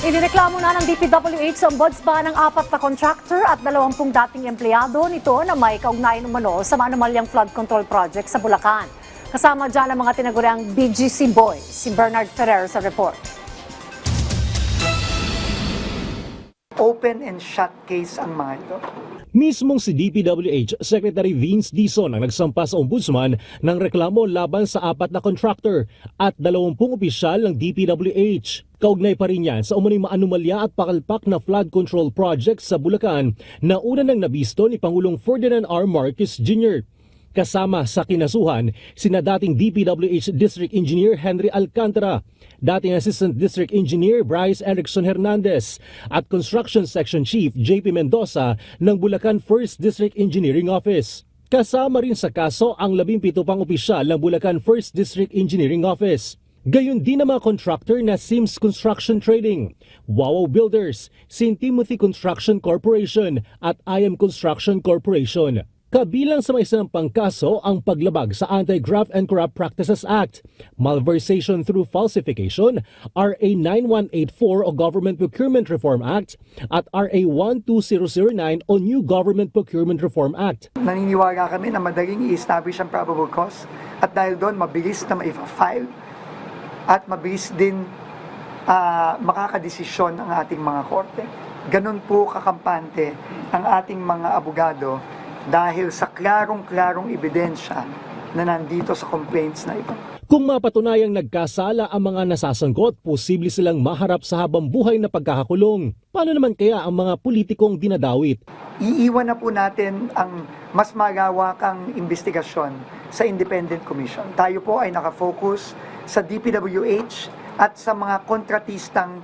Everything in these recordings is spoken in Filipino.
Inireklamo na ng DPWH sa ombudsman ng 4 na contractor at 20 dating empleyado nito na may kaugnayan umano sa manumalyang flood control project sa Bulacan. Kasama dyan ang mga tinaguriang BGC boys. Si Bernard Ferrer sa report. Open and shut case ang mga ito. Mismong si DPWH Secretary Vince Dizon ang nagsampa sa ombudsman ng reklamo laban sa 4 na contractor at 20 opisyal ng DPWH. Kaugnay pa rin yan sa umuning maanumalya at pakalpak na flood control project sa Bulacan na una nang nabisto ni Pangulong Ferdinand R. Marcos Jr. Kasama sa kinasuhan, sina dating DPWH District Engineer Henry Alcantara, dating Assistant District Engineer Bryce Erickson Hernandez at Construction Section Chief JP Mendoza ng Bulacan 1st District Engineering Office. Kasama rin sa kaso ang 17 pang opisyal ng Bulacan 1st District Engineering Office. Gayon din ang mga contractor na Sims Construction Trading, Wawaw Builders, St. Timothy Construction Corporation at IM Construction Corporation. Kabilang sa may isang pangkaso ang paglabag sa Anti-Graft and Corrupt Practices Act, Malversation through Falsification, RA 9184 o Government Procurement Reform Act at RA 12009 o New Government Procurement Reform Act. Naniniwala kami na madaling i-establish ang probable cause at dahil doon mabilis na ma-file at mabilis din makakadesisyon ang ating mga korte. Ganun po kakampante ang ating mga abogado dahil sa klarong-klarong ebidensya na nandito sa complaints na ito. Kung mapatunayang nagkasala ang mga nasasangkot, posible silang maharap sa habang buhay na pagkakakulong. Paano naman kaya ang mga politikong dinadawit? Iiwan na po natin ang mas malawakang investigasyon sa Independent Commission. Tayo po ay nakafocus sa DPWH at sa mga kontratistang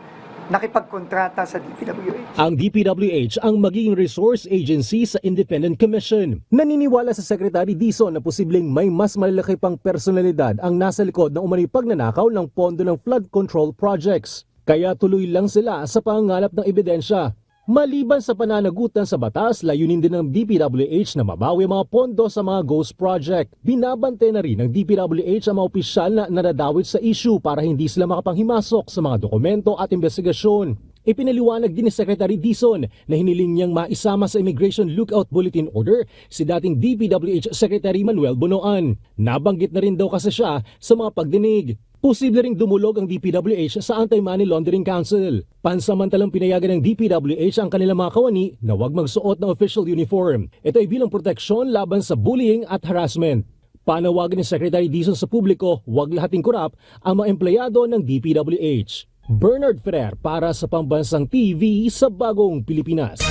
nakipagkontrata sa DPWH. Ang DPWH ang magiging resource agency sa Independent Commission. Naniniwala sa Secretary Dizon na posibleng may mas malalaki pang personalidad ang nasa likod ng umano'y pagnanakaw ng pondo ng flood control projects. Kaya tuloy lang sila sa pangangalap ng ebidensya. Maliban sa pananagutan sa batas, layunin din ng DPWH na mabawi ang mga pondo sa mga ghost project. Binabante na rin ng DPWH ang mga opisyal na nadadawit sa issue para hindi sila makapanghimasok sa mga dokumento at investigasyon. Ipinaliwanag din ni Secretary Dizon na hiniling niyang maisama sa Immigration Lookout Bulletin Order si dating DPWH Secretary Manuel Bonoan. Nabanggit na rin daw kasi siya sa mga pagdinig. Posible ring dumulog ang DPWH sa Anti-Money Laundering Council. Pansamantalang pinayagan ng DPWH ang kanilang mga kawani na huwag magsuot ng official uniform. Ito ay bilang proteksyon laban sa bullying at harassment. Panawagan ni Secretary Dizon sa publiko, huwag lahating korap ang mga empleyado ng DPWH. Bernard Ferrer para sa Pambansang TV sa Bagong Pilipinas.